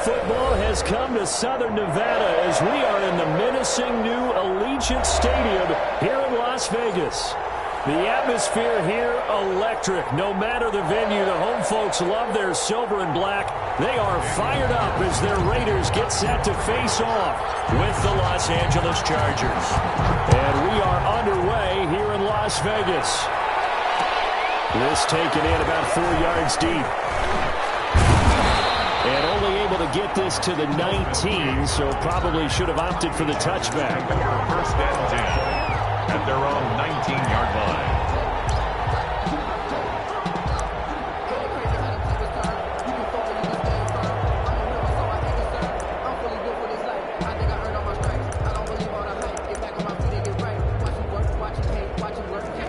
football has come to Southern Nevada as we are in the menacing new Allegiant Stadium here in Las Vegas. The atmosphere here, electric. No matter the venue, the home folks love their silver and black. They are fired up as their Raiders get set to face off with the Los Angeles Chargers. And we are underway here in Las Vegas. This taken in about 4 yards deep. And only able to get this to the 19, so probably should have opted for the touchback. First and 10 at their own 19-yard line.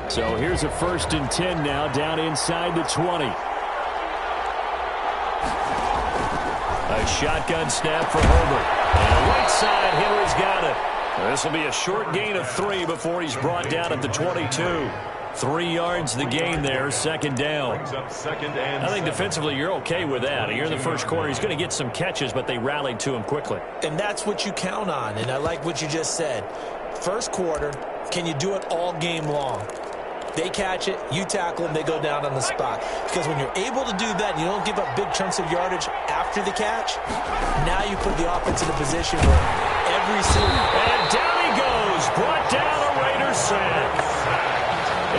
So here's a 1st and 10 now, down inside the 20. A shotgun snap for Herbert. And right side, Henry's got it. This will be a short gain of 3 before he's brought down at the 22. 3 yards the gain there, 2nd down. I think defensively you're okay with that. You're in the first quarter. He's going to get some catches, but they rallied to him quickly. And that's what you count on, and I like what you just said. First quarter, can you do it all game long? They catch it, you tackle them, they go down on the spot. Because when you're able to do that, you don't give up big chunks of yardage after the catch, now you put the offense in a position where every single... And down he goes, brought down a Raiders sack.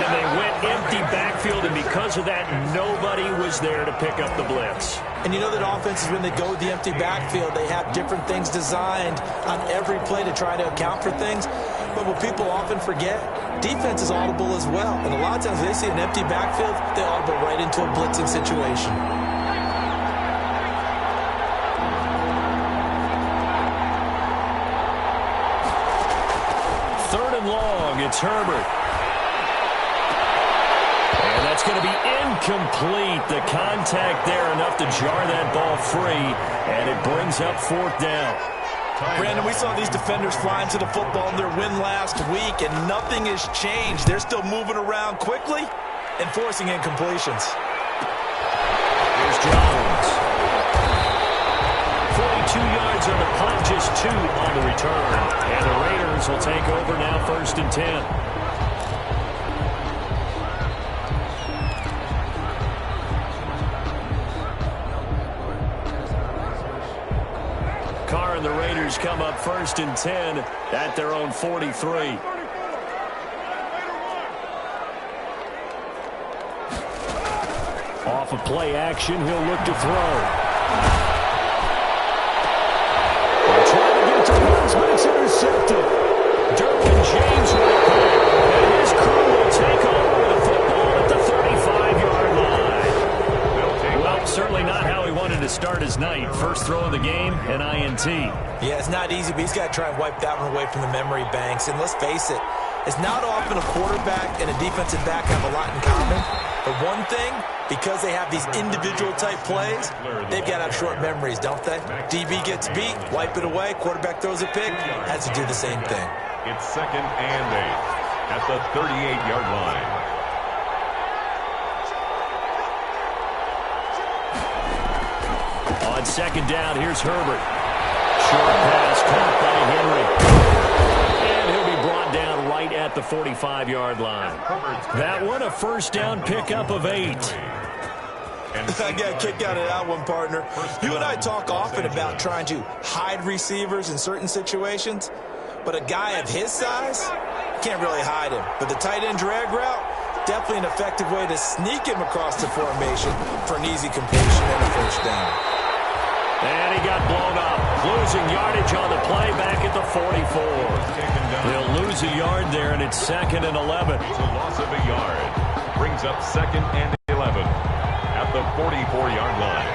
And they went empty backfield, and because of that, nobody was there to pick up the blitz. And you know that offenses, when they go with the empty backfield, they have different things designed on every play to try to account for things. But what people often forget, defense is audible as well. And a lot of times when they see an empty backfield, they audible right into a blitzing situation. Third and long, it's Herbert. And that's going to be incomplete. The contact there enough to jar that ball free, and it brings up 4th down. Brandon, we saw these defenders flying to the football in their win last week, and nothing has changed. They're still moving around quickly and forcing incompletions. Here's Jones. 42 yards on the punt, just 2 on the return. And the Raiders will take over now, 1st and 10. And the Raiders come up 1st and 10 at their own 43. Off of play action, he'll look to throw. They're trying to get to Burns, but it's intercepted. Derwin James with it, and his crew will take over the football at the 35-yard line. Well, certainly not how he wanted to start his night. First throw of the game, an INT. Yeah, it's not easy, but he's got to try and wipe that one away from the memory banks. And let's face it, it's not often a quarterback and a defensive back have a lot in common. But one thing, because they have these individual-type plays, they've got to have short memories, don't they? DB gets beat, wipe it away, quarterback throws a pick, has to do the same thing. It's 2nd and 8 at the 38-yard line. On 2nd down, here's Herbert. Short pass caught by Henry. And he'll be brought down right at the 45-yard line. That one, a 1st down pickup of 8. I got a kick out of that one, partner. You and I talk often about trying to hide receivers in certain situations, but a guy of his size, can't really hide him. But the tight end drag route, definitely an effective way to sneak him across the formation for an easy completion and a 1st down. And he got blown up, losing yardage on the play back at the 44. He'll lose a yard there, and it's 2nd and 11. It's a loss of a yard. Brings up 2nd and 11 at the 44-yard line.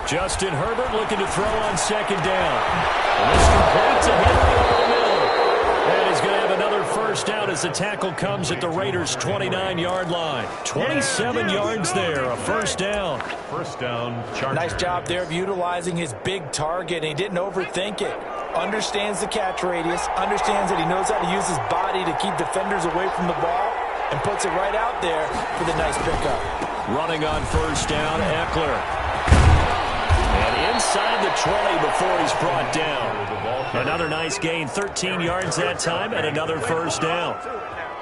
Justin Herbert looking to throw on 2nd down. And this completes a Henry over the middle. And he's going to have another 1st down as the tackle comes at the Raiders' 29-yard line. 27 yards there, a 1st down. 1st down, Chargers. Nice job there of utilizing his big target, and he didn't overthink it. Understands the catch radius, understands that he knows how to use his body to keep defenders away from the ball, and puts it right out there for the nice pickup. Running on first down, Eckler. And inside the 20 before he's brought down. Another nice gain, 13 yards that time, and another first down.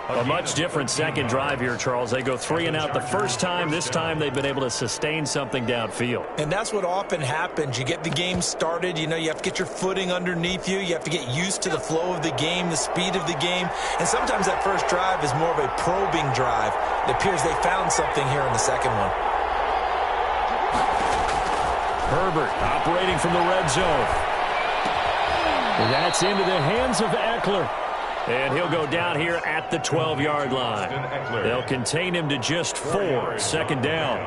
A much different second drive here, Charles. They go 3 and out the first time. This time they've been able to sustain something downfield. And that's what often happens. You get the game started. You know, you have to get your footing underneath you. You have to get used to the flow of the game, the speed of the game. And sometimes that first drive is more of a probing drive. It appears they found something here in the second one. Herbert operating from the red zone. And that's into the hands of Eckler. And he'll go down here at the 12-yard line. They'll contain him to just 4, second down.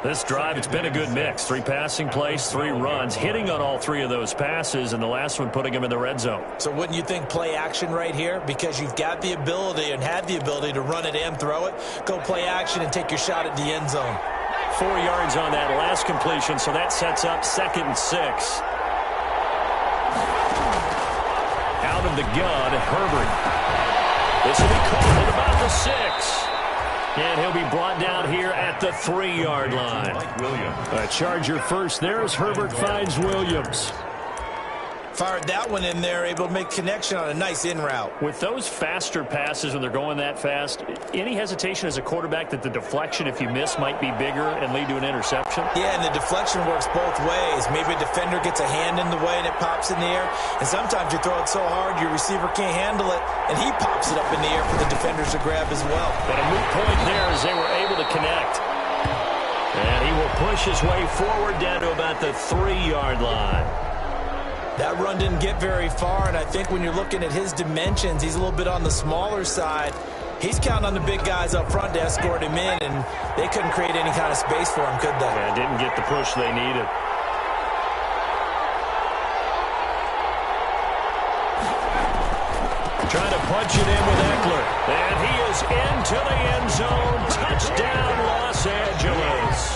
This drive, it's been a good mix. 3 passing plays, 3 runs, hitting on all 3 of those passes, and the last one putting him in the red zone. So wouldn't you think play action right here? Because you've got the ability and had the ability to run it and throw it. Go play action and take your shot at the end zone. 4 yards on that last completion, so that sets up 2nd and 6. Out of the gun, Herbert. This will be called at about the 6. And he'll be brought down here at the 3-yard line. A Charger first there as Herbert finds Williams. Fired that one in there, able to make connection on a nice in route. With those faster passes when they're going that fast, any hesitation as a quarterback that the deflection, if you miss, might be bigger and lead to an interception? Yeah, and the deflection works both ways. Maybe a defender gets a hand in the way and it pops in the air. And sometimes you throw it so hard your receiver can't handle it, and he pops it up in the air for the defenders to grab as well. But a moot point there as they were able to connect. And he will push his way forward down to about the 3-yard line. That run didn't get very far, and I think when you're looking at his dimensions, he's a little bit on the smaller side. He's counting on the big guys up front to escort him in, and they couldn't create any kind of space for him, could they? Yeah, didn't get the push they needed. Trying to punch it in with Eckler. And he is into the end zone. Touchdown, Los Angeles.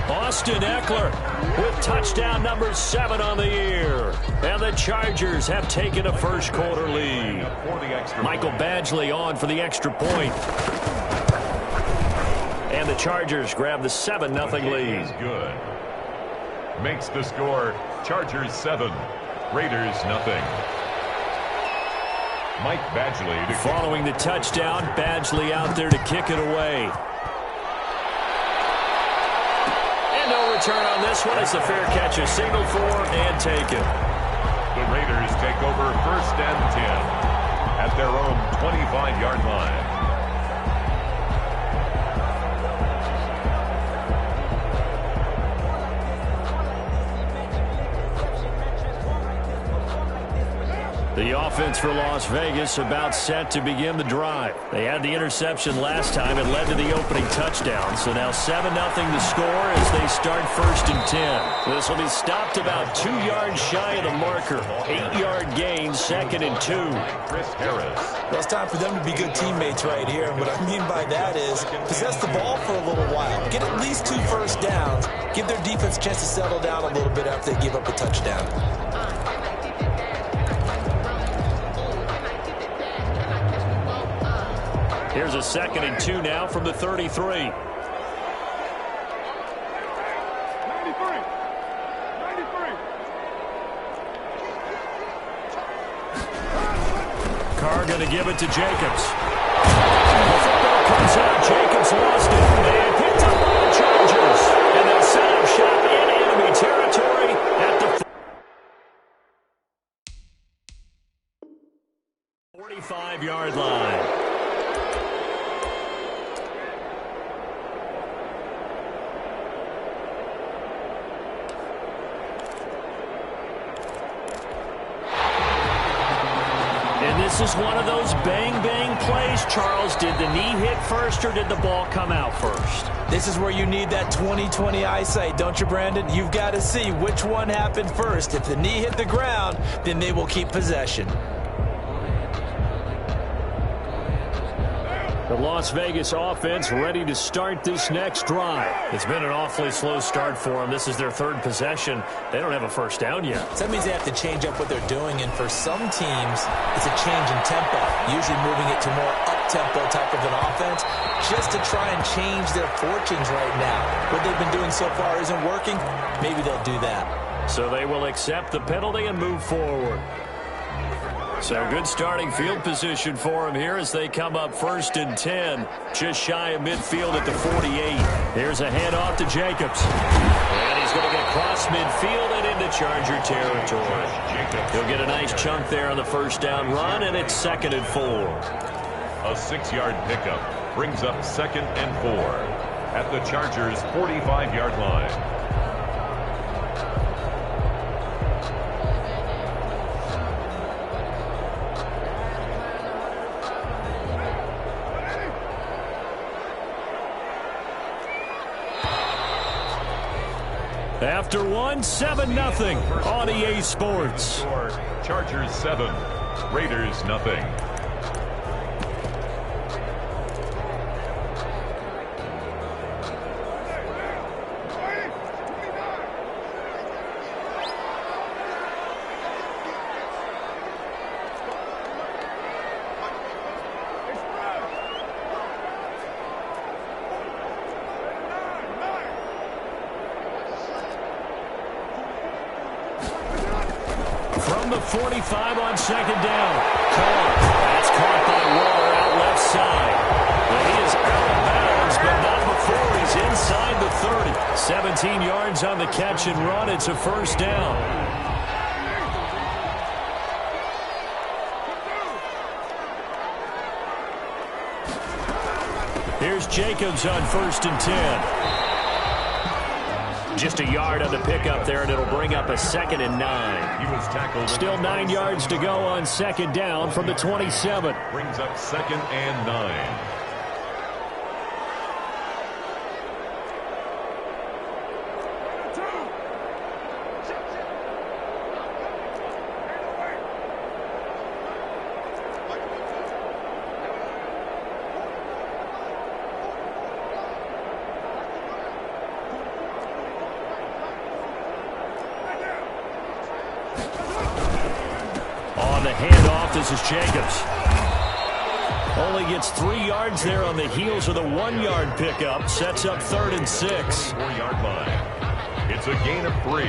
Austin Eckler with touchdown number 7 on the year. And the Chargers have taken a first-quarter lead. Michael Badgley on for the extra point. And the Chargers grab the 7-0 lead. Good. Makes the score Chargers 7, Raiders 0. Mike Badgley to following the touchdown. Badgley out there to kick it away. And no return on this one as the fair catch is signaled for and taken. The Raiders take over 1st and 10 at their own 25-yard line. The offense for Las Vegas about set to begin the drive. They had the interception last time. It led to the opening touchdown. So now 7-0 the score as they start 1st and 10. This will be stopped about 2 yards shy of the marker. 8-yard gain, 2nd and 2. Chris Harris. Well, it's time for them to be good teammates right here. And what I mean by that is possess the ball for a little while. Get at least 2 first downs. Give their defense a chance to settle down a little bit after they give up a touchdown. Here's a 2nd and 2 now from the 33. Carr going to give it to Jacobs. The football comes out. Jacobs lost it. And picked up by the Chargers. And they'll set up shop in enemy territory at the 45-yard line. This is one of those bang-bang plays, Charles. Did the knee hit first or did the ball come out first? This is where you need that 20/20 eyesight, don't you, Brandon? You've got to see which one happened first. If the knee hit the ground, then they will keep possession. The Las Vegas offense ready to start this next drive. It's been an awfully slow start for them. This is their 3rd possession. They don't have a first down yet. So that means they have to change up what they're doing, and for some teams, it's a change in tempo, usually moving it to more up up-tempo type of an offense just to try and change their fortunes right now. What they've been doing so far isn't working. Maybe they'll do that. So they will accept the penalty and move forward. So good starting field position for them here as they come up 1st and 10. Just shy of midfield at the 48. Here's a handoff to Jacobs. And he's going to get across midfield and into Charger territory. He'll get a nice chunk there on the first down run, and it's 2nd and 4. A 6-yard pickup brings up 2nd and 4 at the Chargers' 45-yard line. After 7-0 on EA Sports. Chargers 7, Raiders nothing. From the 45 on 2nd down. That's caught by Waller out left side. Well, he is out of bounds, but not before he's inside the 30. 17 yards on the catch and run. It's a 1st down. Here's Jacobs on 1st and 10. Just a yard on the pickup there, and it'll bring up a 2nd and 9. He was tackled. Still 9 yards to go on 2nd down from the 27. Brings up 2nd and 9. Handoff, this is Jacobs. Only gets 3 yards there on the heels of the 1-yard pickup. Sets up 3rd and 6. 4-yard line. It's a gain of 3.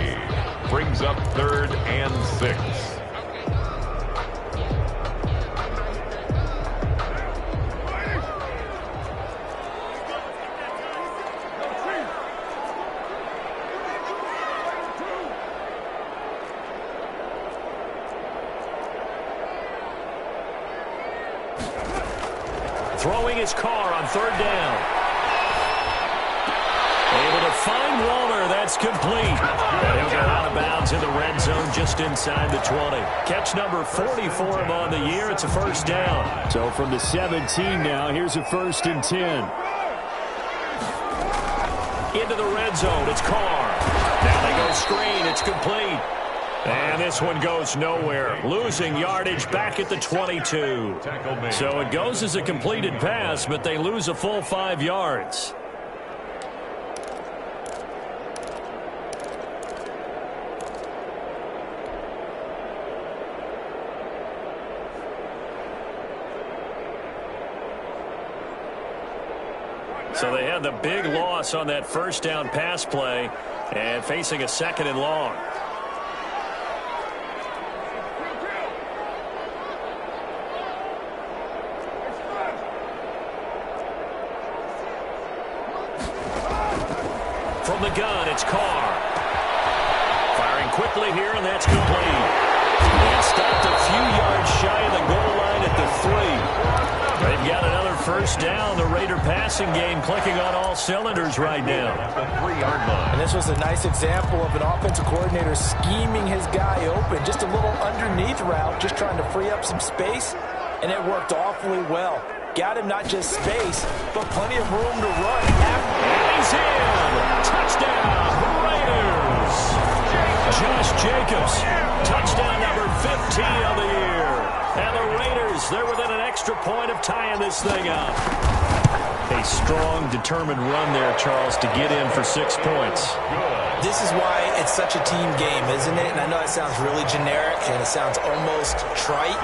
Brings up 3rd and 6. Throwing his car on 3rd down. Able to find Waller. That's complete. And he'll get out of bounds in the red zone just inside the 20. Catch number 40 for him on the year. It's a 1st down. So from the 17 now, here's a 1st and 10. Into the red zone. It's Carr. Now they go screen. It's complete. And this one goes nowhere. Losing yardage back at the 22. So it goes as a completed pass, but they lose a full 5 yards. So they had the big loss on that 1st down pass play and facing a 2nd and long. From the gun, it's Carr. Firing quickly here, and that's complete. And stopped a few yards shy of the goal line at the 3. They've got another 1st down. The Raider passing game clicking on all cylinders right now. The 3-yard line. And this was a nice example of an offensive coordinator scheming his guy open. Just a little underneath route, just trying to free up some space, and it worked awfully well. Got him not just space, but plenty of room to run. And he's in. Touchdown, Raiders. Josh Jacobs, touchdown number 15 of the year. And the Raiders, they're within an extra point of tying this thing up. A a strong, determined run there, Charles, to get in for 6 points. This is why it's such a team game, isn't it? And I know it sounds really generic and it sounds almost trite,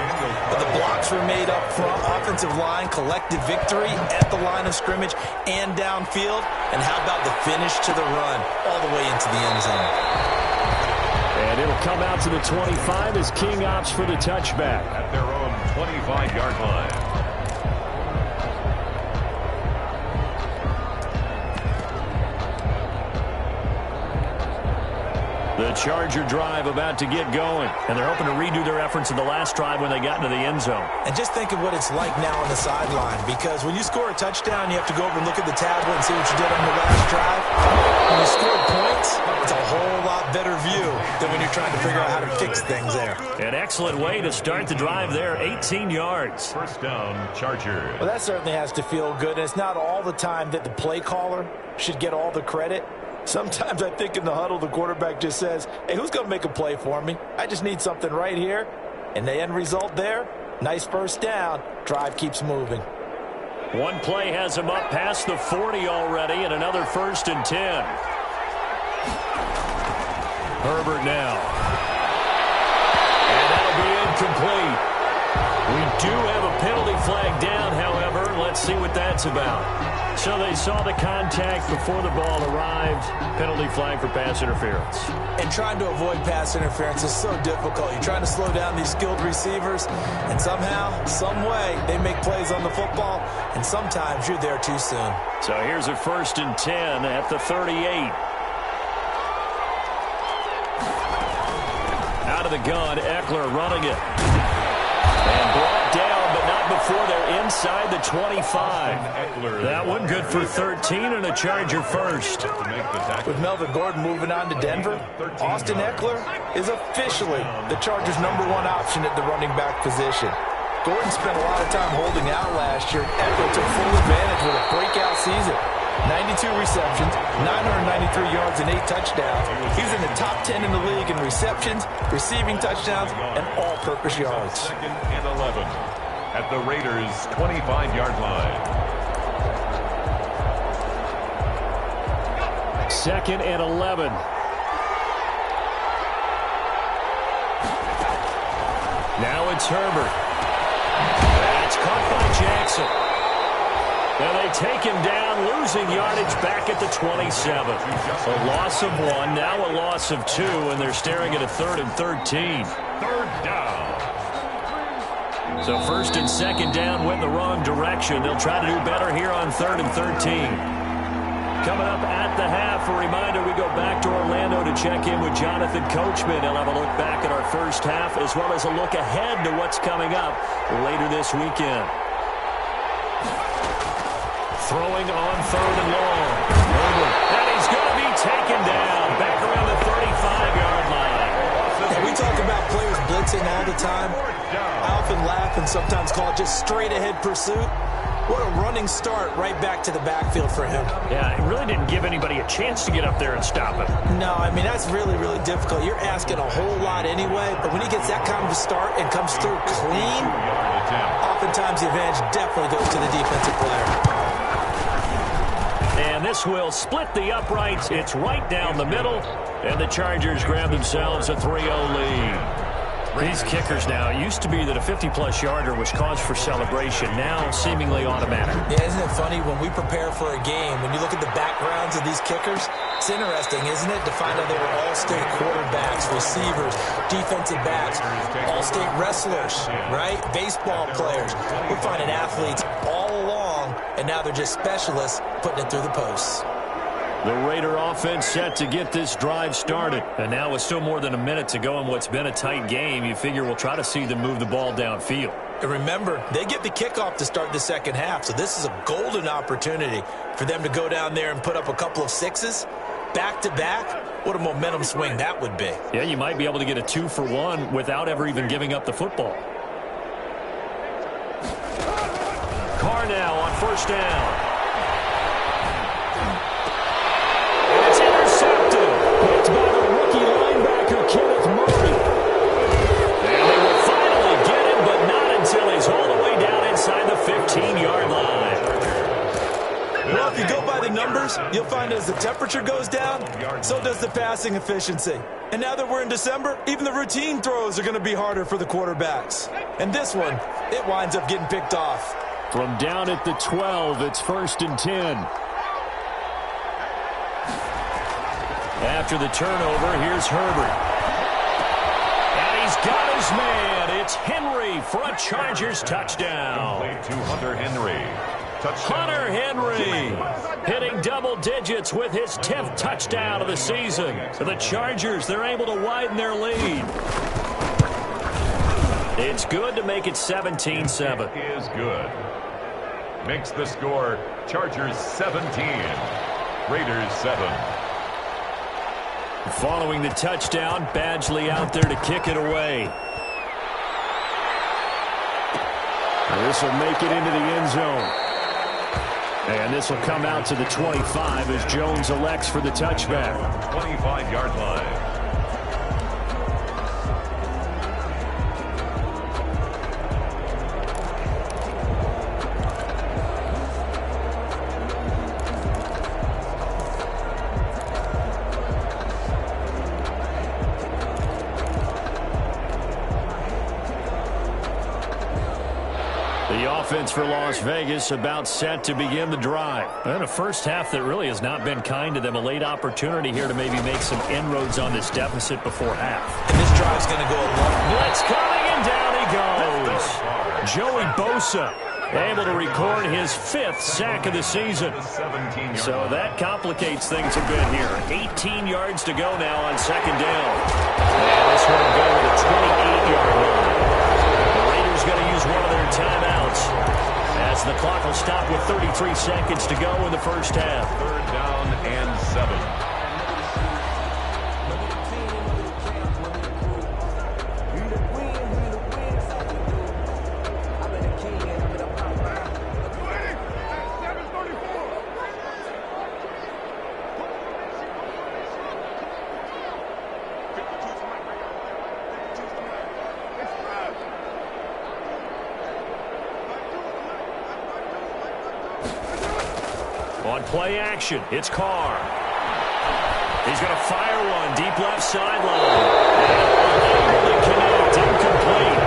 but the blocks were made up front, offensive line, collective victory at the line of scrimmage and downfield. And how about the finish to the run all the way into the end zone? And it'll come out to the 25 as King opts for the touchback. At their own 25-yard line. The Charger drive about to get going, and they're hoping to redo their efforts in the last drive when they got into the end zone. And just think of what it's like now on the sideline, because when you score a touchdown, you have to go over and look at the tablet and see what you did on the last drive. When you score points, it's a whole lot better view than when you're trying to figure out how to fix things there. An excellent way to start the drive there, 18 yards. First down, Charger. Well, that certainly has to feel good, and it's not all the time that the play caller should get all the credit. Sometimes I think in the huddle, the quarterback just says, hey, who's going to make a play for me? I just need something right here. And the end result there, nice first down. Drive keeps moving. One play has him up past the 40 already, and another 1st and 10. Herbert now. And that'll be incomplete. We do have a penalty flag down, however. Let's see what that's about. So they saw the contact before the ball arrived. Penalty flag for pass interference. And trying to avoid pass interference is so difficult. You're trying to slow down these skilled receivers, and somehow, some way, they make plays on the football, and sometimes you're there too soon. So here's a 1st and 10 at the 38. Out of the gun, Eckler running it. And brought down, but not before they're inside the 25. That one good for 13 and a Charger first. With Melvin Gordon moving on to Denver, Austin Eckler is officially the Chargers' #1 option at the running back position. Gordon spent a lot of time holding out last year. Eckler took full advantage with a breakout season. 92 receptions, 993 yards, and 8 touchdowns. He's in the top 10 in the league in receptions, receiving touchdowns, and all-purpose yards. 2nd and 11 at the Raiders' 25-yard line. 2nd and 11. Now it's Herbert. That's caught by Jackson. Now they take him down, losing yardage back at the 27. A loss of 1, now a loss of 2, and they're staring at a 3rd and 13. 3rd down. So 1st and 2nd down went the wrong direction. They'll try to do better here on 3rd and 13. Coming up at the half, a reminder, we go back to Orlando to check in with Jonathan Coachman. He'll have a look back at our first half, as well as a look ahead to what's coming up later this weekend. Throwing on 3rd and long. Herbert. And he's going to be taken down back around the 35-yard line. And we talk about players blitzing all the time. I often laugh and sometimes call it just straight-ahead pursuit. What a running start right back to the backfield for him. Yeah, it really didn't give anybody a chance to get up there and stop him. No, I mean, that's really, really difficult. You're asking a whole lot anyway, but when he gets that kind of a start and comes through clean, oftentimes the advantage definitely goes to the defensive player. And this will split the uprights. It's right down the middle. And the Chargers grab themselves a 3-0 lead. These kickers now, it used to be that a 50-plus yarder was cause for celebration. Now seemingly automatic. Yeah, isn't it funny? When we prepare for a game, when you look at the backgrounds of these kickers, it's interesting, isn't it, to find out they were all-state quarterbacks, receivers, defensive backs, all-state wrestlers, right? Baseball players. We're finding athletes all along, and now they're just specialists putting it through the posts. The Raider offense set to get this drive started. And now with still more than a minute to go in what's been a tight game, you figure we'll try to see them move the ball downfield. And remember, they get the kickoff to start the second half, so this is a golden opportunity for them to go down there and put up a couple of sixes back-to-back. What a momentum swing that would be. Yeah, you might be able to get a 2-for-1 without ever even giving up the football. Carr now on 1st down. It's by the rookie linebacker, Kenneth Murray. And they will finally get him, but not until he's all the way down inside the 15-yard line. find as the temperature goes down, so does the passing efficiency. And now that we're in December, even the routine throws are going to be harder for the quarterbacks. And this one, it winds up getting picked off. From down at the 12, it's 1st and 10. After the turnover, here's Herbert. And he's got his man. It's Henry for a Chargers touchdown. To Hunter Henry. Touchdown. Hunter Henry hitting double digits with his 10th touchdown of the season. For the Chargers, they're able to widen their lead. It's good to make it 17-7. Is good. Makes the score Chargers 17, Raiders 7. Following the touchdown, Badgley out there to kick it away. This will make it into the end zone. And this will come out to the 25 as Jones elects for the touchback. 25-yard line. Offense for Las Vegas about set to begin the drive. And a first half that really has not been kind to them. A late opportunity here to maybe make some inroads on this deficit before half. And this drive's going to go a long blitz coming, and down he goes. Joey Bosa able to record his 5th sack of the season. So that complicates things a bit here. 18 yards to go now on 2nd down. And this one will go to the 28-yard line. The Raiders going to use one of their timeouts as the clock will stop with 33 seconds to go in the first half. 3rd down and 7. On play action, it's Carr. He's going to fire one deep left sideline. Unable to connect, incomplete.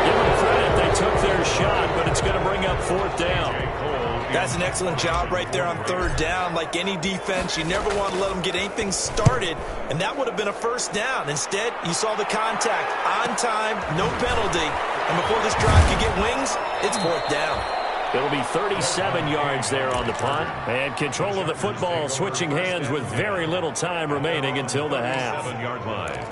Give them credit, they took their shot, but it's going to bring up 4th down. That's an excellent job right there on 3rd down. Like any defense, you never want to let them get anything started, and that would have been a 1st down. Instead, you saw the contact on time, no penalty, and before this drive could get wings, it's 4th down. It'll be 37 yards there on the punt. And control of the football switching hands with very little time remaining until the half. 7-yard line.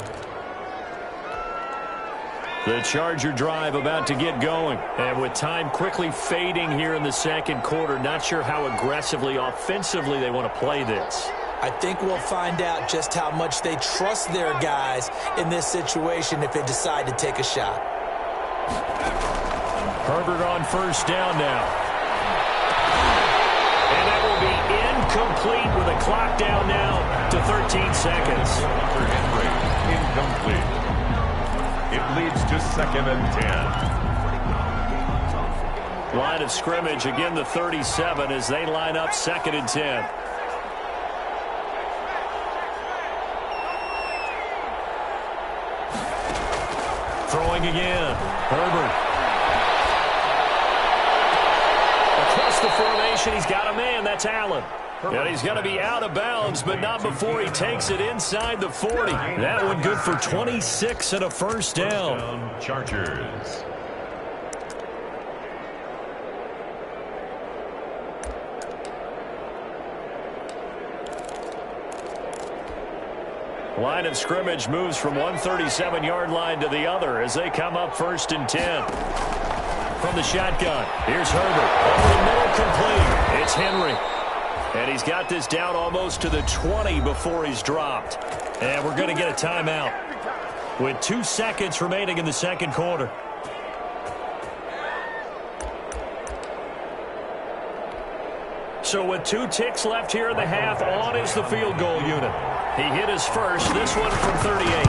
The Charger drive about to get going. And with time quickly fading here in the 2nd quarter, not sure how aggressively, offensively they want to play this. I think we'll find out just how much they trust their guys in this situation if they decide to take a shot. Herbert on 1st down now. And that will be incomplete with a clock down now to 13 seconds. Hunter Henry, incomplete. It leads to 2nd and 10. Line of scrimmage, again the 37 as they line up 2nd and 10. Throwing again. Herbert. Across the formation, he's got a man. That's Allen. And he's going to be out of bounds, but not before he takes it inside the 40. That one good for 26 and a 1st down. Chargers. Line of scrimmage moves from one 37-yard line to the other as they come up 1st and 10. From the shotgun, here's Herbert. Over the middle, complete. It's Henry. And he's got this down almost to the 20 before he's dropped. And we're going to get a timeout with 2 seconds remaining in the 2nd quarter. So with 2 ticks left here in the half, on is the field goal unit. He hit his first, this one from 38.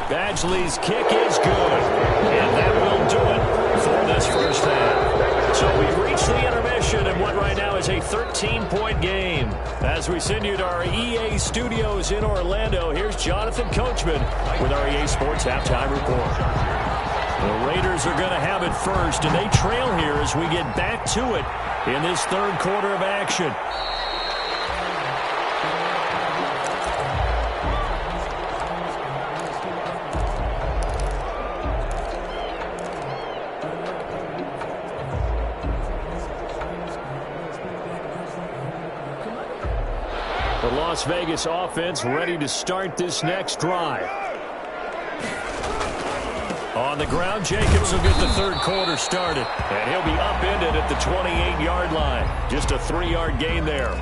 Badgley's kick is good. And that will do it for this first half. So we've reached the intermission. possession in what right now is a 13-point game. As we send you to our EA studios in Orlando, here's Jonathan Coachman with our EA Sports Halftime Report. The Raiders are going to have it first, and they trail here as we get back to it in this third quarter of action. The Las Vegas offense ready to start this next drive. On the ground, Jacobs will get the third quarter started. And he'll be upended at the 28-yard line. Just a 3-yard gain there.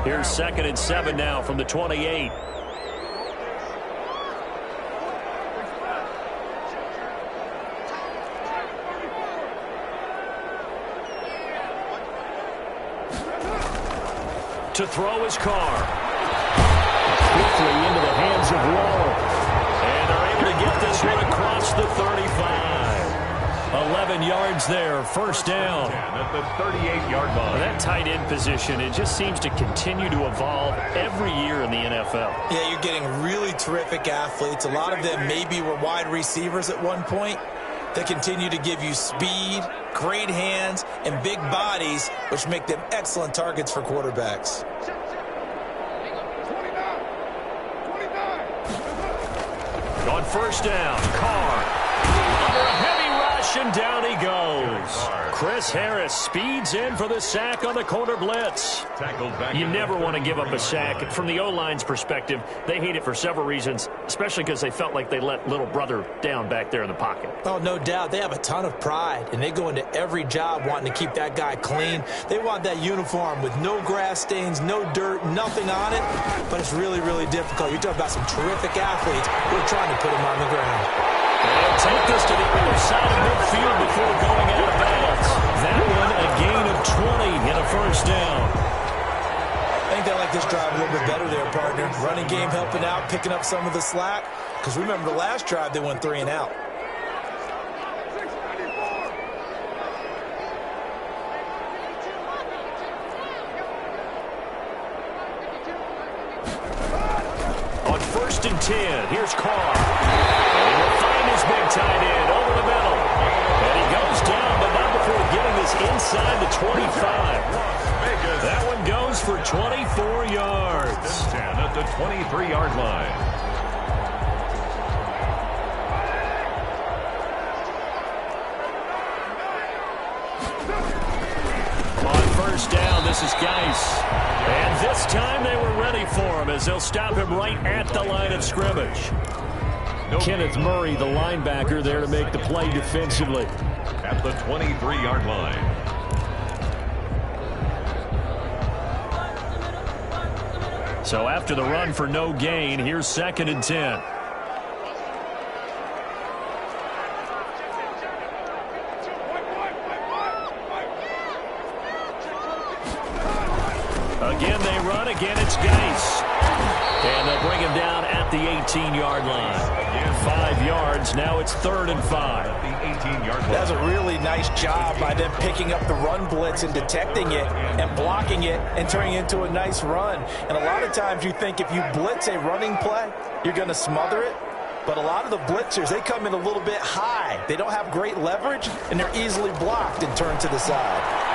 Here's 2nd and 7 now from the 28. To throw his car. Quickly into the hands of Waller. And they're able to get this one across the 35. 11 yards there, first down. At the 38-yard line. That tight end position, it just seems to continue to evolve every year in the NFL. Yeah, you're getting really terrific athletes. A lot of them maybe were wide receivers at one point. They continue to give you speed, great hands, and big bodies, which make them excellent targets for quarterbacks. On first down, Carr. Under a heavy rush, and down he goes. Chris Harris speeds in for the sack on the corner blitz. You never want to give up a sack. From the O-line's perspective, they hate it for several reasons, especially because they felt like they let little brother down back there in the pocket. Oh, no doubt. They have a ton of pride, and they go into every job wanting to keep that guy clean. They want that uniform with no grass stains, no dirt, nothing on it, but it's really, really difficult. You're talking about some terrific athletes who are trying to put him on the ground. They'll take this to the other side of midfield before going out of bounds. That one a gain of 20 and a first down. I think they like this drive a little bit better there, partner. Running game helping out, picking up some of the slack. Because remember the last drive, they went 3 and out. On 1st and 10, here's Carr. And he'll find his big tight end over the middle. And he goes down, but not before getting this inside the 25. That one goes for 24 yards. 10 at the 23-yard line. On first down, this is Geis. And this time they were ready for him as they'll stop him right at the line of scrimmage. Kenneth Murray, the linebacker, there to make the play defensively. At the 23-yard line. So after the run for no gain, here's 2nd and 10. Again they run, again it's Geis. And they'll bring him down at the 18-yard line. 5 yards, now it's 3rd and 5. The 18-yard line. That's a really nice job by them picking up the run blitz and detecting it and blocking it and turning it into a nice run. And a lot of times you think if you blitz a running play, you're going to smother it. But a lot of the blitzers, they come in a little bit high. They don't have great leverage, and they're easily blocked and turned to the side.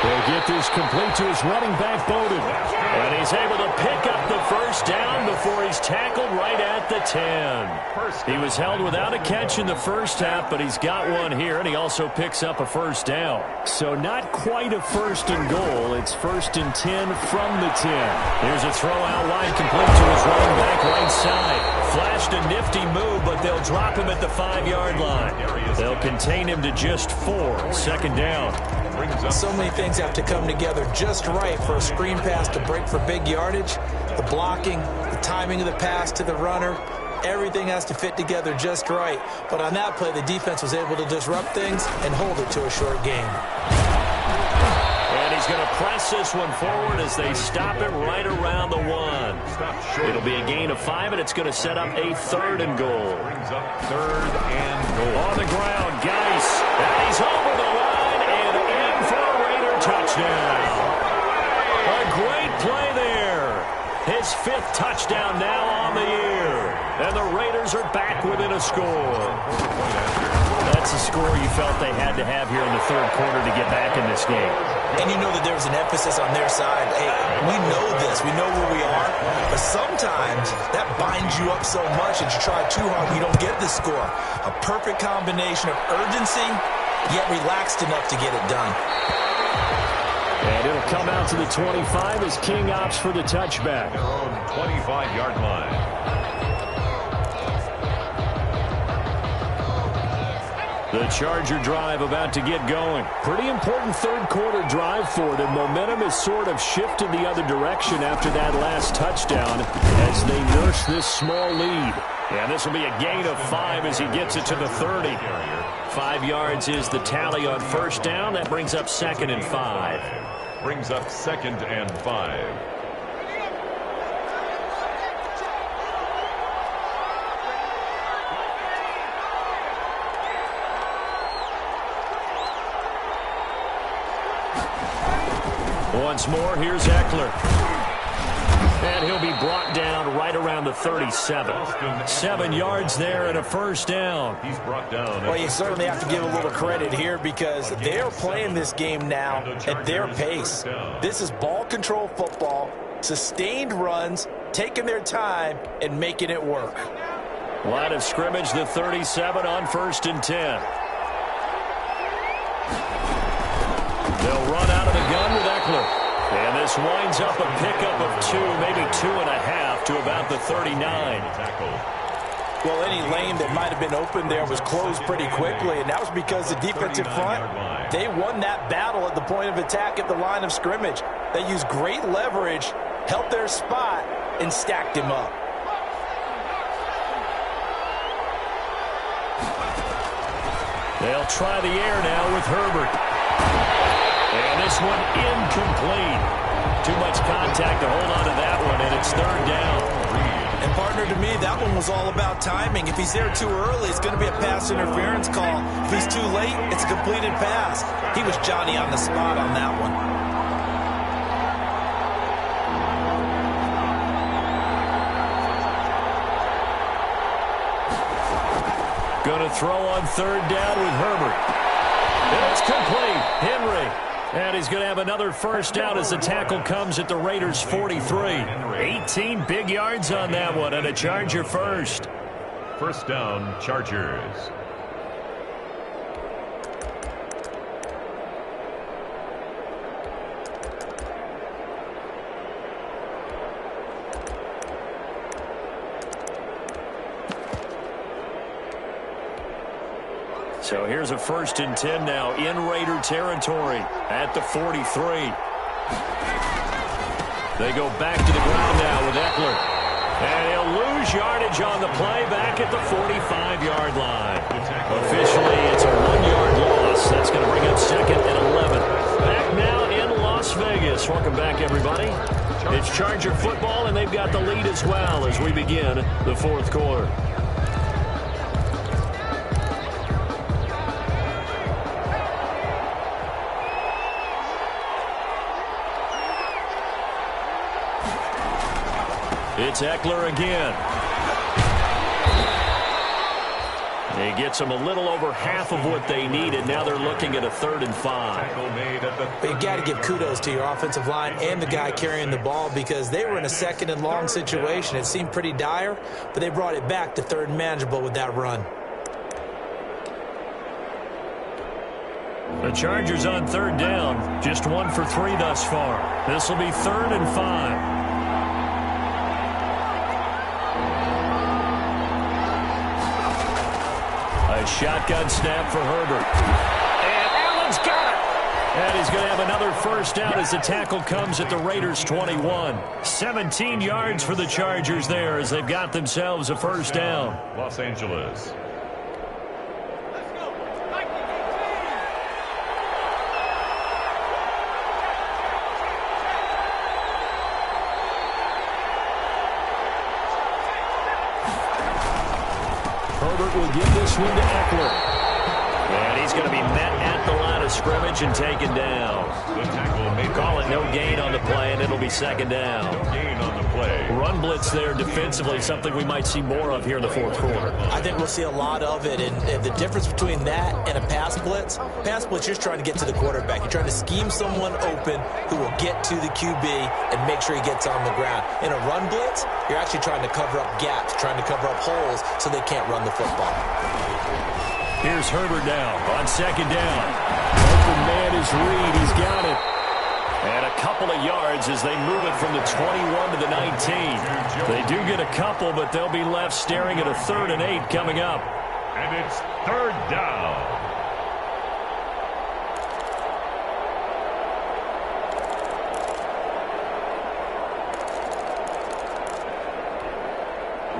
They'll get this complete to his running back, Bowden. And he's able to pick up the first down before he's tackled right at the 10. He was held without a catch in the first half, but he's got one here, and he also picks up a first down. So not quite a 1st and goal. It's 1st and 10 from the 10. Here's a throw out wide complete to his running back right side. Flashed a nifty move, but they'll drop him at the 5-yard line. They'll contain him to just 4. 2nd down. So many things have to come together just right for a screen pass to break for big yardage. The blocking, the timing of the pass to the runner, everything has to fit together just right. But on that play, the defense was able to disrupt things and hold it to a short gain. And he's going to press this one forward as they stop it right around the 1. It'll be a gain of 5, and it's going to set up a 3rd and goal. Brings up 3rd and goal. On the ground, Geis. And he's over the line and in for a Raider touchdown. A great play there. His 5th touchdown now on the year. And the Raiders are back within a score. That's a score you felt they had to have here in the 3rd quarter to get back in this game. And you know that there's an emphasis on their side. Hey, we know this. We know where we are. But sometimes that binds you up so much that you try too hard, you don't get the score. A perfect combination of urgency, yet relaxed enough to get it done. And it'll come out to the 25 as King opts for the touchback. Their own 25-yard line. The Charger drive about to get going. Pretty important 3rd quarter drive for them. Momentum has sort of shifted the other direction after that last touchdown as they nurse this small lead. And this will be a gain of 5 as he gets it to the 30. 5 yards is the tally on 1st down. That brings up 2nd and 5. Brings up 2nd and 5. Once more, here's Eckler. And he'll be brought down right around the 37. 7 yards there and a 1st down. He's brought down. Well, you certainly have to give a little credit here because they're playing this game now at their pace. This is ball control football, sustained runs, taking their time and making it work. Line of scrimmage, the 37 on 1st and 10. They'll run out of the gun with Eckler. And this winds up a pickup of 2, maybe 2.5 to about the 39. Well, any lane that might have been open there was closed pretty quickly, and that was because the defensive front, they won that battle at the point of attack at the line of scrimmage. They used great leverage, held their spot, and stacked him up. They'll try the air now with Herbert. And this one incomplete. Too much contact to hold on to that one, and it's 3rd down. And partner, to me, that one was all about timing. If he's there too early, it's going to be a pass interference call. If he's too late, it's a completed pass. He was Johnny on the spot on that one. Going to throw on 3rd down with Herbert. And it's complete. Henry. And he's going to have another 1st down as the tackle comes at the Raiders' 43. 18 big yards on that one, and a Charger first. 1st down, Chargers. So here's a 1st and 10 now in Raider territory at the 43. They go back to the ground now with Eckler. And he'll lose yardage on the play back at the 45-yard line. Officially, it's a 1-yard loss. That's going to bring up 2nd and 11. Back now in Las Vegas. Welcome back, everybody. It's Charger football, and they've got the lead as well as we begin the 4th quarter. It's Eckler again. He gets them a little over half of what they needed. Now they're looking at a 3rd and 5. But you got to give kudos to your offensive line and the guy carrying the ball because they were in a 2nd and long situation. It seemed pretty dire, but they brought it back to 3rd and manageable with that run. The Chargers on 3rd down. Just 1 for 3 thus far. This will be 3rd and 5. Shotgun snap for Herbert. And Allen's got it. And he's going to have another 1st down as the tackle comes at the Raiders' 21. 17 yards for the Chargers there as they've got themselves a 1st down. Los Angeles. Herbert will give this one to Eckler. And he's going to be met at the line of scrimmage and taken down. The tackle made. Call it no gain on the play, and it'll be second down. No gain on the play. Run blitz there defensively, something we might see more of here in the fourth quarter. I think we'll see a lot of it, and the difference between that and a pass blitz, you're just trying to get to the quarterback. You're trying to scheme someone open who will get to the QB and make sure he gets on the ground. In a run blitz, you're actually trying to cover up gaps, trying to cover up holes so they can't run the football. Here's Herbert now on second down. Open man is Reed. He's got it. And a couple of yards as they move it from the 21 to the 19. They do get a couple, but they'll be left staring at a 3rd and 8 coming up. And it's 3rd down.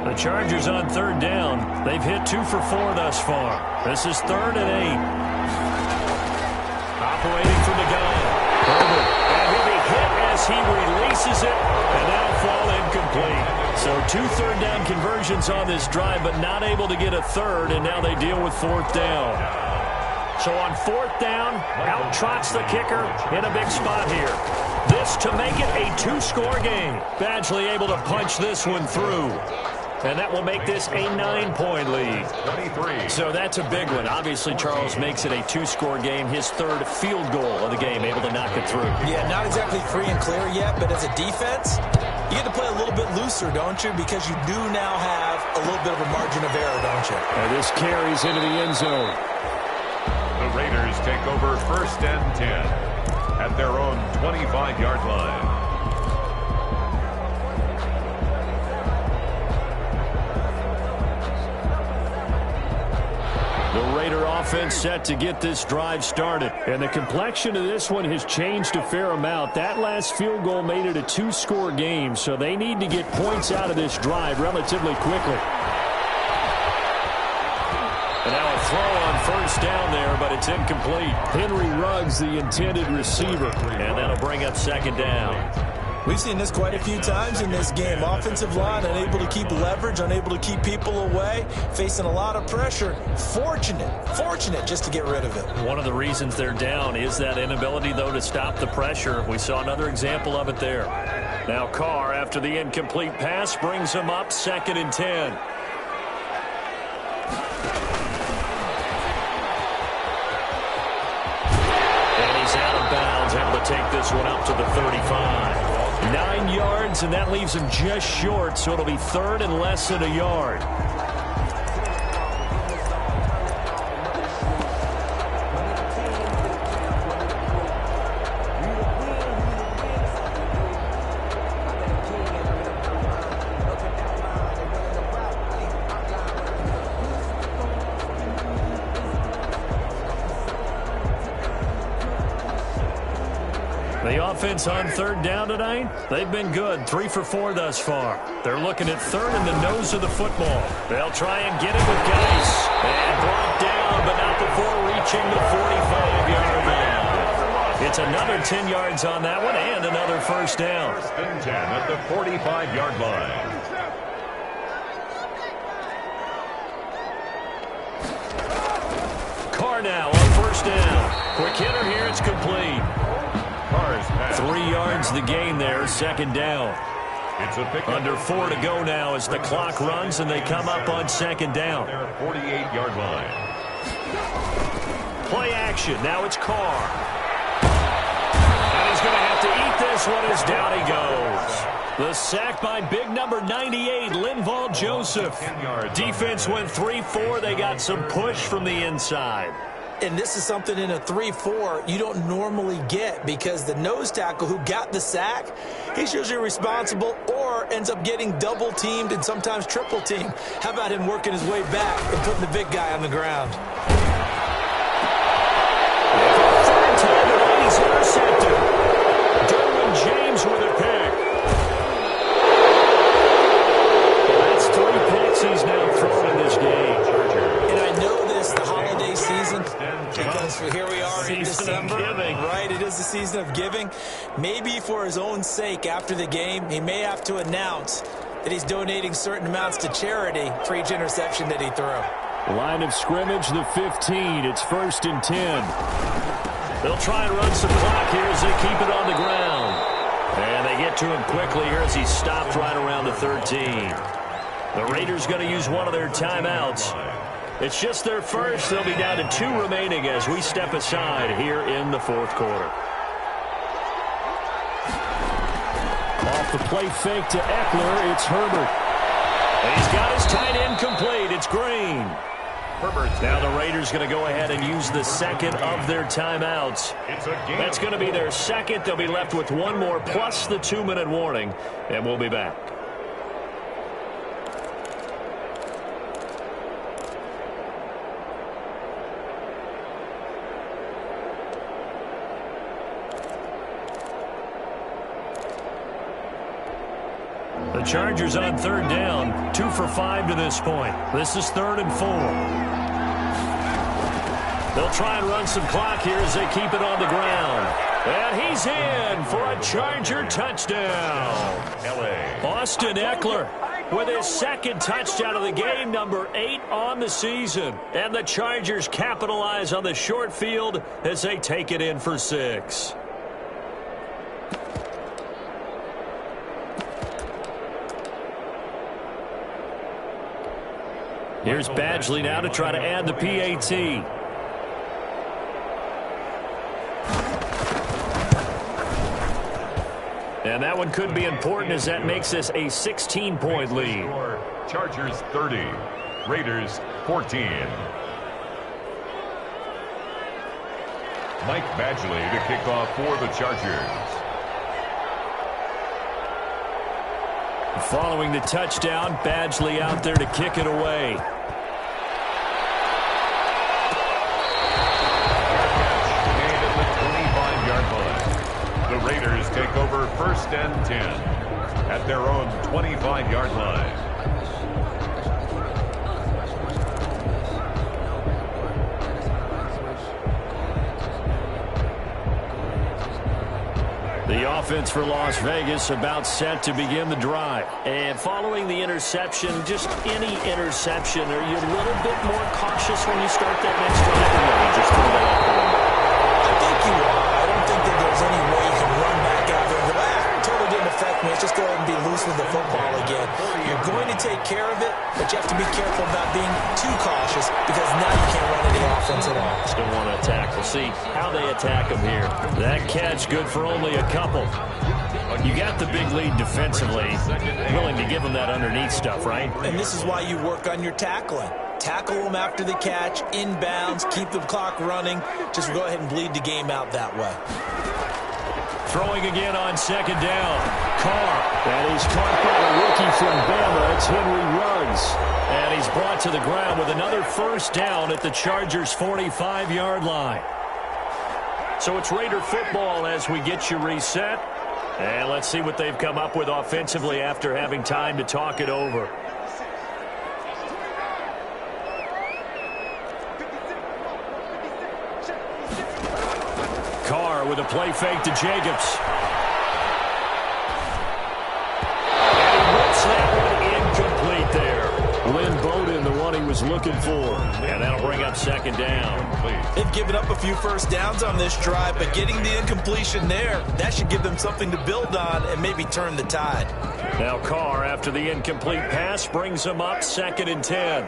The Chargers on 3rd down. They've hit 2 for 4 thus far. This is 3rd and 8. Operating from the gun. Herbert. And he'll be hit as he releases it. And that'll fall incomplete. So 2 3rd down conversions on this drive, but not able to get a 3rd. And now they deal with 4th down. So on 4th down, out trots the kicker in a big spot here. This to make it a 2-score game. Badgley able to punch this one through. And that will make this a 9-point lead. 23. So that's a big one. Obviously, Charles makes it a 2-score game. His 3rd field goal of the game, able to knock it through. Yeah, not exactly free and clear yet, but as a defense, you get to play a little bit looser, don't you? Because you do now have a little bit of a margin of error, don't you? And this carries into the end zone. The Raiders take over 1st and 10 at their own 25-yard line. The Raider offense set to get this drive started. And the complexion of this one has changed a fair amount. That last field goal made it a 2-score game, so they need to get points out of this drive relatively quickly. And now a throw on 1st down there, but it's incomplete. Henry Ruggs, the intended receiver. And that'll bring up 2nd down. We've seen this quite a few times in this game. Offensive line unable to keep leverage, unable to keep people away, facing a lot of pressure. Fortunate just to get rid of it. One of the reasons they're down is that inability, though, to stop the pressure. We saw another example of it there. Now Carr, after the incomplete pass, brings him up 2nd and 10. And he's out of bounds, able to take this one up to the 35. 9 yards, and that leaves him just short, so it'll be 3rd and less than a yard. The offense on 3rd down tonight, they've been good. 3 for 4 thus far. They're looking at 3rd in the nose of the football. They'll try and get it with Geis. And brought down, but not before reaching the 45-yard line. It's another 10 yards on that one and another 1st down. 1st and 10 at the 45-yard line. Carr now on 1st down. Quick hitter here, it's complete. 3 yards the gain there, 2nd down. It's a pick under 4 to go now as the clock runs and they come up on 2nd down. Their 48-yard line. Play action. Now it's Carr. And he's going to have to eat this one as down he goes. The sack by big number 98, Linval Joseph. Defense went 3-4. They got some push from the inside. And this is something in a 3-4 you don't normally get because the nose tackle who got the sack, he's usually responsible or ends up getting double-teamed and sometimes triple-teamed. How about him working his way back and putting the big guy on the ground? Third time tonight, he's intercepted. Derwin James with a pick. That's 3 picks he's now thrown in this game. And I know this, the holiday season, because here we are in December, right? It is the season of giving. Maybe for his own sake after the game, he may have to announce that he's donating certain amounts to charity for each interception that he threw. Line of scrimmage, the 15. It's 1st and 10. They'll try and run some clock here as they keep it on the ground. And they get to him quickly here as he's stopped right around the 13. The Raiders going to use one of their timeouts. It's just their first. They'll be down to 2 remaining as we step aside here in the 4th quarter. Off the play fake to Eckler, it's Herbert. And he's got his tight end complete. It's Green. Herbert. Now the Raiders going to go ahead and use the second of their timeouts. That's going to be their second. They'll be left with one more plus the 2-minute warning, and we'll be back. The Chargers on 3rd down, 2 for 5 to this point. This is 3rd and 4. They'll try and run some clock here as they keep it on the ground. And he's in for a Charger touchdown. Austin Eckler with his 2nd touchdown of the game, number 8 on the season. And the Chargers capitalize on the short field as they take it in for 6. Here's Badgley now to try to add the PAT. And that one could be important as that makes this a 16-point lead. Chargers 30, Raiders 14. Mike Badgley to kick off for the Chargers. Following the touchdown, Badgley out there to kick it away. The Raiders take over 1st and 10 at their own 25-yard line. The offense for Las Vegas about set to begin the drive. And following the interception, just any interception, are you a little bit more cautious when you start that next drive? Or you just throw that out the window? I think you are. I don't think that there's any way you can run back out there and go, totally didn't affect me. Let's just go ahead and be loose with the football again. You're going to take care of it, but you have to be careful about being too cautious because now you can't run any offense at all. Still want to attack. We'll see how they attack him here. That catch good for only a couple. You got the big lead defensively, willing to give them that underneath stuff, right? And this is why you work on your tackling. Tackle them after the catch, inbounds, keep the clock running. Just go ahead and bleed the game out that way. Throwing again on 2nd down. Carr. And he's caught by a rookie from Bama. It's Henry Ruggs. And he's brought to the ground with another 1st down at the Chargers' 45-yard line. So it's Raider football as we get you reset. And let's see what they've come up with offensively after having time to talk it over. Carr with a play fake to Jacobs. And he whips that one incomplete there. Lynn Bowden, the one he was looking for. And that'll bring up 2nd down. They've given up a few 1st downs on this drive, but getting the incompletion there, that should give them something to build on and maybe turn the tide. Now Carr, after the incomplete pass, brings them up 2nd and 10.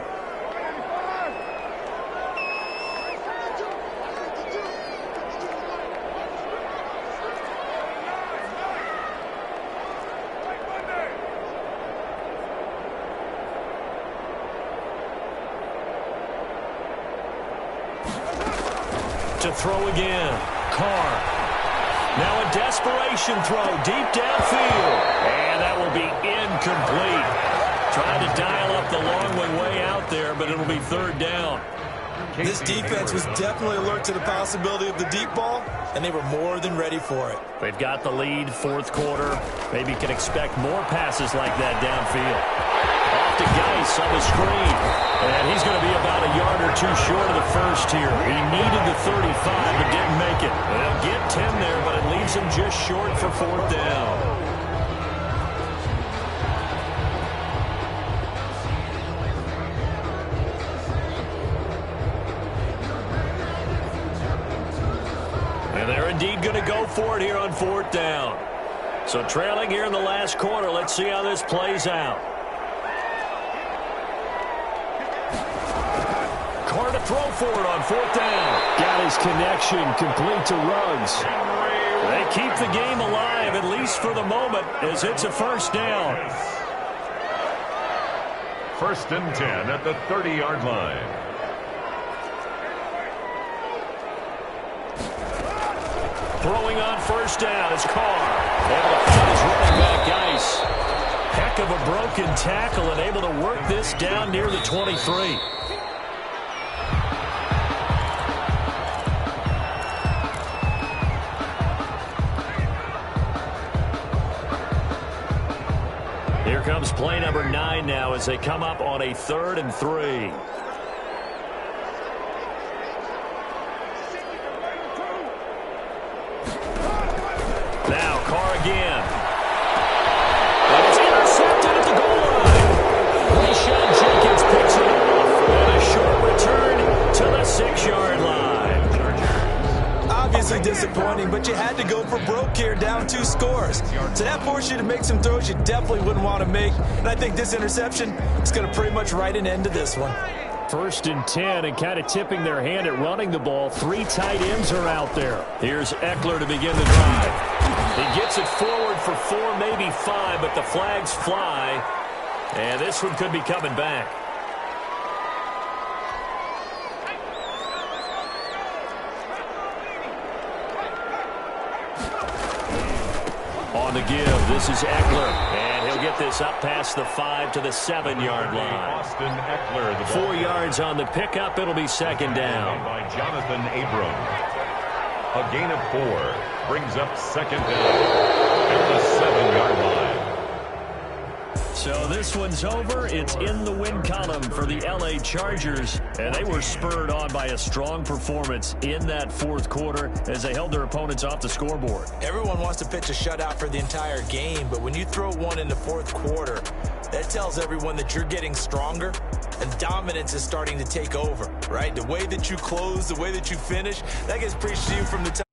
To throw again. Carr. Now a desperation throw deep downfield. And that will be incomplete. Trying to dial up the long way out there, but it'll be 3rd down. This defense was definitely alert to the possibility of the deep ball, and they were more than ready for it. They've got the lead, 4th quarter. Maybe can expect more passes like that downfield. Off to Geis on the screen. And he's going to be about a yard or 2 short of the first here. He needed the 35, but didn't make it. They'll get 10 there, but it leaves him just short for 4th down. indeed going to go for it here on 4th down. So trailing here in the last quarter. Let's see how this plays out. Carr to throw for it on 4th down. Got his connection complete to Ruggs. They keep the game alive, at least for the moment, as it's a 1st down. 1st and 10 at the 30-yard line. Throwing on 1st down is Carr. Able to find his running back, Geis. Heck of a broken tackle and able to work this down near the 23. Here comes play number 9 now as they come up on a 3rd and 3. Now Carr again. And it's intercepted at the goal line. Rashawn Jenkins picks it off. And a short return to the 6-yard line. Obviously disappointing, but you had to go for broke here, down 2 scores. So that forced you to make some throws you definitely wouldn't want to make. And I think this interception is going to pretty much write an end to this one. 1st and 10, and kind of tipping their hand at running the ball. 3 tight ends are out there. Here's Eckler to begin the drive. He gets it forward for 4, maybe 5, but the flags fly. And this one could be coming back. On the give, this is Eckler. And he'll get this up past the 5 to the 7-yard line. Austin Eckler, the 4 yards on the pickup. It'll be 2nd down. by Jonathan Abram. A gain of 4 brings up 2nd down at the 7-yard line. So this one's over. It's in the win column for the LA Chargers, and they were spurred on by a strong performance in that 4th quarter as they held their opponents off the scoreboard. Everyone wants to pitch a shutout for the entire game, but when you throw one in the 4th quarter, that tells everyone that you're getting stronger and dominance is starting to take over, right? The way that you close, the way that you finish, that gets preached to you from the top.